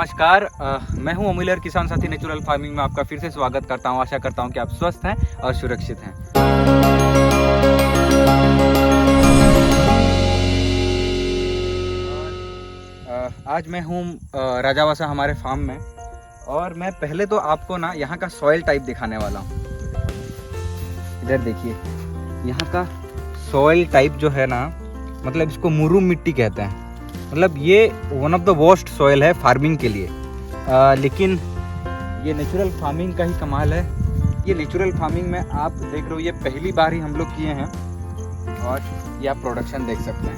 नमस्कार, मैं हूं अमूल्य किसान साथी नेचुरल फार्मिंग में आपका फिर से स्वागत करता हूं। आशा करता हूं कि आप स्वस्थ हैं और सुरक्षित हैं। आज मैं हूं राजावासा हमारे फार्म में, और मैं पहले तो आपको ना यहाँ का सॉइल टाइप दिखाने वाला हूँ। इधर देखिए, यहाँ का सॉइल टाइप जो है ना, मतलब इसको मुरुम मिट्टी कहते हैं। मतलब ये one of the worst soil है फार्मिंग के लिए, लेकिन ये नेचुरल फार्मिंग का ही कमाल है। ये नेचुरल फार्मिंग में आप देख रहे हो, ये पहली बार ही हम लोग किए हैं, और ये आप प्रोडक्शन देख सकते हैं।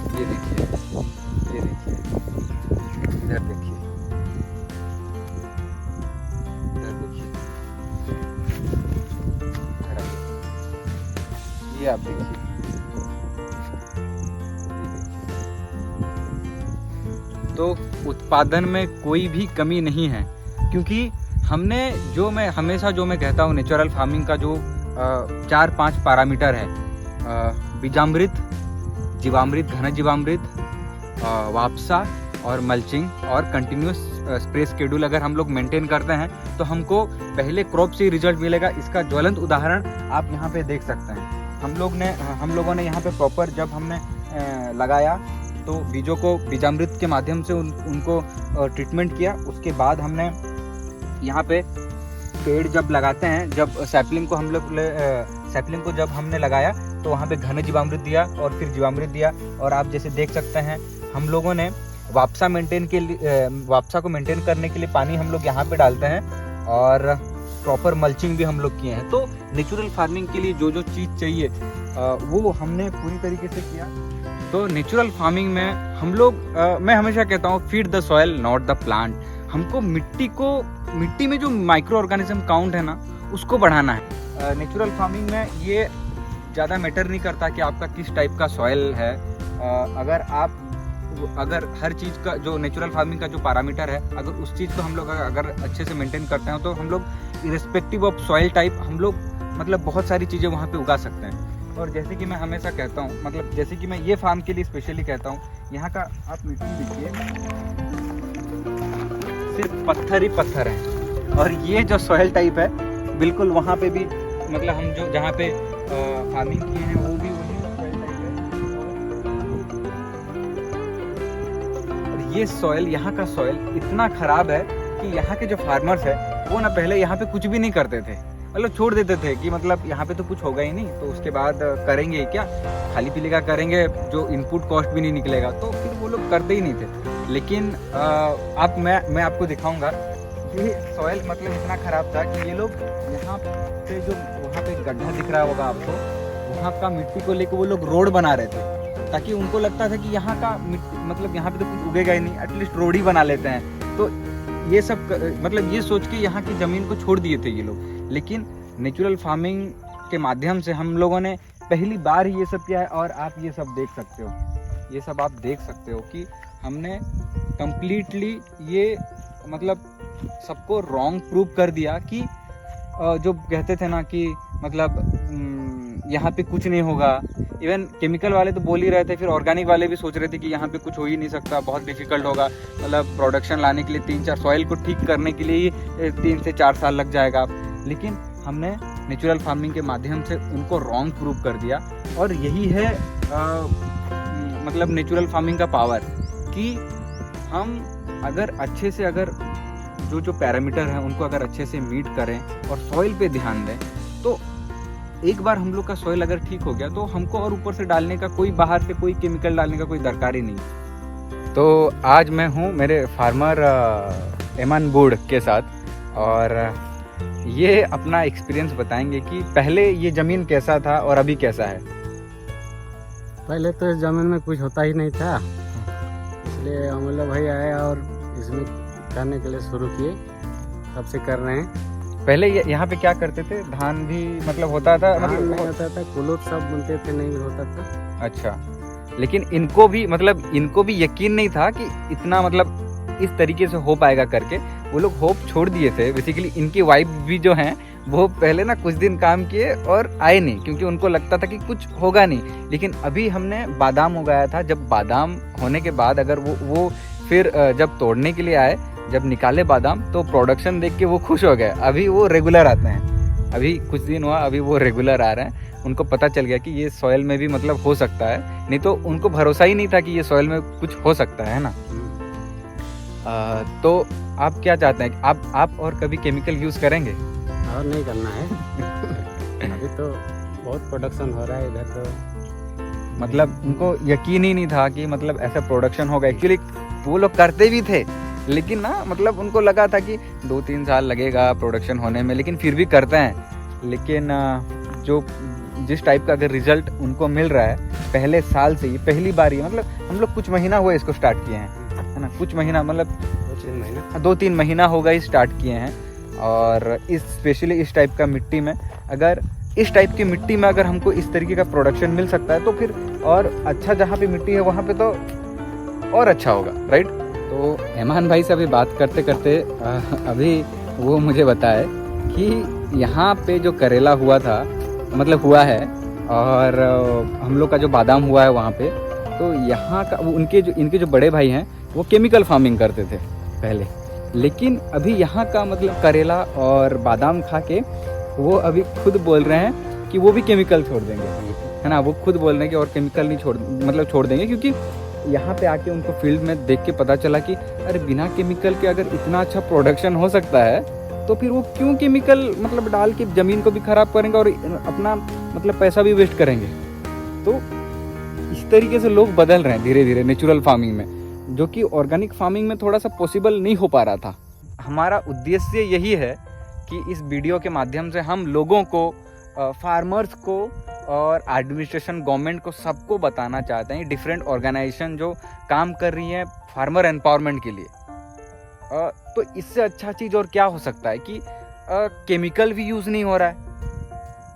ये देखिए, ये देखिए, इधर देखिए, इधर देखिए, ये आप देखिए। तो उत्पादन में कोई भी कमी नहीं है, क्योंकि हमने मैं हमेशा कहता हूँ, नेचुरल फार्मिंग का जो 4-5 पैरामीटर है, बीजामृत, जीवामृत, घन जीवामृत, वापसा और मल्चिंग और कंटिन्यूस स्प्रे शेड्यूल अगर हम लोग मेंटेन करते हैं तो हमको पहले क्रॉप से ही रिजल्ट मिलेगा। इसका ज्वलंत उदाहरण आप यहाँ पे देख सकते हैं। हम लोगों ने यहाँ पे प्रॉपर जब हमने लगाया तो बीजों को बीजामृत के माध्यम से उनको ट्रीटमेंट किया। उसके बाद हमने यहाँ पे पेड़ जब लगाते हैं, जब सैपलिंग को जब हमने लगाया तो वहाँ पे घन जीवामृत दिया और फिर जीवामृत दिया। और आप जैसे देख सकते हैं, हम लोगों ने वापसा को मेंटेन करने के लिए पानी हम लोग यहाँ पे डालते हैं, और प्रॉपर मल्चिंग भी हम लोग किए हैं। तो नेचुरल फार्मिंग के लिए जो चीज़ चाहिए वो हमने पूरी तरीके से किया। तो नेचुरल फार्मिंग में हम लोग, मैं हमेशा कहता हूँ, feed the soil not the plant. हमको मिट्टी में जो माइक्रो ऑर्गेनिज्म काउंट है ना, उसको बढ़ाना है। नेचुरल फार्मिंग में ये ज़्यादा मैटर नहीं करता कि आपका किस टाइप का सॉइल है। अगर हर चीज़ का जो नेचुरल फार्मिंग का जो पैरामीटर है, अगर उस चीज़ को हम लोग अगर अच्छे से मेंटेन करते हैं, तो हम लोग इरेस्पेक्टिव ऑफ सॉइल टाइप हम लोग मतलब बहुत सारी चीज़ें वहाँ पे उगा सकते हैं। और जैसे कि मैं हमेशा कहता हूँ, मतलब जैसे कि मैं ये फार्म के लिए स्पेशली कहता हूँ, यहाँ का आप मिट्टी देखिए, सिर्फ पत्थर ही पत्थर है। और ये जो सॉइल टाइप है, बिल्कुल वहाँ पे भी, मतलब हम जो जहाँ पे फार्मिंग किए हैं वो भी वही सॉइल टाइप है। और ये सॉइल, यहाँ का सॉइल इतना खराब है कि यहाँ के जो फार्मर्स है वो ना पहले यहाँ पे कुछ भी नहीं करते थे। मतलब छोड़ देते थे कि मतलब यहाँ पे तो कुछ होगा ही नहीं, तो उसके बाद करेंगे क्या, खाली पीले का करेंगे, जो इनपुट कॉस्ट भी नहीं निकलेगा, तो फिर वो लोग करते ही नहीं थे। लेकिन मैं आपको दिखाऊंगा, ये सॉइल मतलब इतना खराब था कि ये लोग यहाँ पे जो वहाँ पे गड्ढा दिख रहा होगा आपको, वहाँ का मिट्टी को लेकर वो लोग रोड बना रहे थे, ताकि उनको लगता था कि यहाँ का मिट्टी, मतलब यहाँ पे तो कुछ उगेगा ही नहीं, एटलीस्ट रोड ही बना लेते हैं। तो ये सब मतलब ये सोच के यहाँ की ज़मीन को छोड़ दिए थे ये लोग। लेकिन नेचुरल फार्मिंग के माध्यम से हम लोगों ने पहली बार ही ये सब किया है। और आप ये सब देख सकते हो, ये सब आप देख सकते हो कि हमने कंप्लीटली ये मतलब सबको रॉन्ग प्रूव कर दिया कि जो कहते थे ना कि मतलब यहाँ पे कुछ नहीं होगा। इवन केमिकल वाले तो बोल ही रहे थे, फिर ऑर्गेनिक वाले भी सोच रहे थे कि यहाँ पे कुछ हो ही नहीं सकता, बहुत डिफिकल्ट होगा, मतलब प्रोडक्शन लाने के लिए 3-4 सॉइल को ठीक करने के लिए ही 3 से 4 साल लग जाएगा। लेकिन हमने नेचुरल फार्मिंग के माध्यम से उनको रॉन्ग प्रूव कर दिया। और यही है मतलब नेचुरल फार्मिंग का पावर, कि हम अगर अच्छे से अगर जो पैरामीटर हैं उनको अगर अच्छे से मीट करें और सॉइल पे ध्यान दें, तो एक बार हम लोग का सॉइल अगर ठीक हो गया तो हमको और ऊपर से डालने का, कोई बाहर से कोई केमिकल डालने का कोई दरकार ही नहीं। तो आज मैं हूँ मेरे फार्मर एमन बुड के साथ, और ये अपना एक्सपीरियंस बताएंगे कि पहले ये ज़मीन कैसा था और अभी कैसा है। पहले तो इस ज़मीन में कुछ होता ही नहीं था, इसलिए अमूल्य भाई आए और इसमें करने के लिए शुरू किए, तब से कर रहे हैं। पहले यहाँ पे क्या करते थे, धान भी मतलब होता था, मतलब नहीं होता था, कुलूत सब बुनते थे, नहीं होता था। अच्छा, लेकिन इनको भी यकीन नहीं था कि इतना मतलब इस तरीके से हो पाएगा करके। वो लोग होप छोड़ दिए थे। बेसिकली इनकी वाइफ भी जो हैं वो पहले ना कुछ दिन काम किए और आए नहीं, क्योंकि उनको लगता था कि कुछ होगा नहीं। लेकिन अभी हमने बादाम उगाया था, जब बादाम होने के बाद अगर वो फिर जब तोड़ने के लिए आए जब निकाले बादाम तो प्रोडक्शन देख के वो खुश हो गए। अभी वो रेगुलर आते हैं, अभी कुछ दिन हुआ अभी वो रेगुलर आ रहे हैं। उनको पता चल गया कि ये सॉइल में भी मतलब हो सकता है, नहीं तो उनको भरोसा ही नहीं था कि ये सॉइल में कुछ हो सकता है ना। तो आप क्या चाहते हैं, आप और कभी केमिकल यूज़ करेंगे? और नहीं करना है। अभी तो बहुत प्रोडक्शन हो रहा है इधर तो। मतलब उनको यकीन ही नहीं था कि मतलब ऐसा प्रोडक्शन होगा। एक्चुअली वो लोग करते भी थे, लेकिन ना मतलब उनको लगा था कि 2-3 साल लगेगा प्रोडक्शन होने में, लेकिन फिर भी करते हैं। लेकिन जो जिस टाइप का अगर रिजल्ट उनको मिल रहा है पहले साल से ही, पहली बार ही, मतलब हम लोग कुछ महीना हुआ इसको स्टार्ट किए हैं, है ना, कुछ महीना मतलब 2-3 महीना होगा ही स्टार्ट किए हैं। और इस स्पेशली इस टाइप का मिट्टी में, अगर इस टाइप की मिट्टी में अगर हमको इस तरीके का प्रोडक्शन मिल सकता है तो फिर और अच्छा, जहाँ पे मिट्टी है वहाँ पे तो और अच्छा होगा, राइट। तो ऐमान भाई से अभी बात करते करते अभी वो मुझे बताए कि यहाँ पे जो करेला हुआ था, मतलब हुआ है, और हम लोग का जो बादाम हुआ है वहाँ पे, तो यहाँ का इनके जो बड़े भाई हैं वो केमिकल फार्मिंग करते थे पहले, लेकिन अभी यहाँ का मतलब करेला और बादाम खा के वो अभी खुद बोल रहे हैं कि वो भी केमिकल छोड़ देंगे, है ना। वो खुद बोल रहे हैं कि और केमिकल नहीं छोड़ देंगे, क्योंकि यहाँ पे आके उनको फील्ड में देख के पता चला कि अरे बिना केमिकल के अगर इतना अच्छा प्रोडक्शन हो सकता है तो फिर वो क्यों केमिकल मतलब डाल के ज़मीन को भी ख़राब करेंगे और अपना मतलब पैसा भी वेस्ट करेंगे। तो इस तरीके से लोग बदल रहे हैं धीरे धीरे नेचुरल फार्मिंग में, जो कि ऑर्गेनिक फार्मिंग में थोड़ा सा पॉसिबल नहीं हो पा रहा था। हमारा उद्देश्य यही है कि इस वीडियो के माध्यम से हम लोगों को, फार्मर्स को और एडमिनिस्ट्रेशन, गवर्नमेंट को, सबको बताना चाहते हैं, डिफरेंट ऑर्गेनाइजेशन जो काम कर रही हैं फार्मर एम्पावरमेंट के लिए। तो इससे अच्छा चीज़ और क्या हो सकता है कि केमिकल भी यूज़ नहीं हो रहा है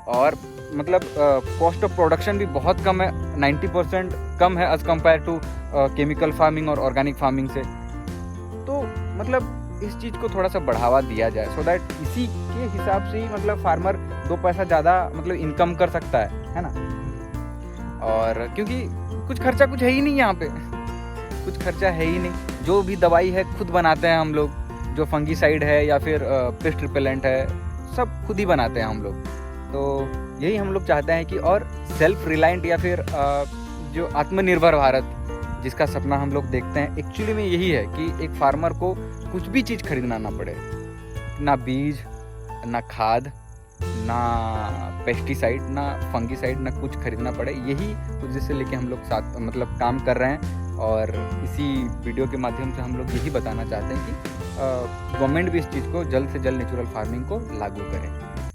और मतलब कॉस्ट ऑफ प्रोडक्शन भी बहुत कम है, 90% कम है as compare to chemical farming और ऑर्गेनिक फार्मिंग से। तो मतलब इस चीज़ को थोड़ा सा बढ़ावा दिया जाए, सो दैट इसी के हिसाब से ही मतलब फार्मर 2 पैसा ज़्यादा मतलब इनकम कर सकता है ना। और क्योंकि कुछ खर्चा कुछ है ही नहीं यहाँ पे, कुछ खर्चा है ही नहीं। जो भी दवाई है खुद बनाते हैं हम लोग, जो फंगीसाइड है या फिर पेस्ट रिपेलेंट है, सब खुद ही बनाते हैं हम लोग। तो यही हम लोग चाहते हैं कि और सेल्फ रिलायंट या फिर जो आत्मनिर्भर भारत जिसका सपना हम लोग देखते हैं, एक्चुअली में यही है कि एक फार्मर को कुछ भी चीज़ खरीदना ना पड़े, ना बीज, ना खाद, ना पेस्टिसाइड, ना फंगीसाइड, ना कुछ खरीदना पड़े। यही उद्देश्य लेके हम लोग साथ मतलब काम कर रहे हैं। और इसी वीडियो के माध्यम से हम लोग यही बताना चाहते हैं कि गवर्नमेंट भी इस चीज़ को जल्द से जल्द नेचुरल फार्मिंग को लागू करे।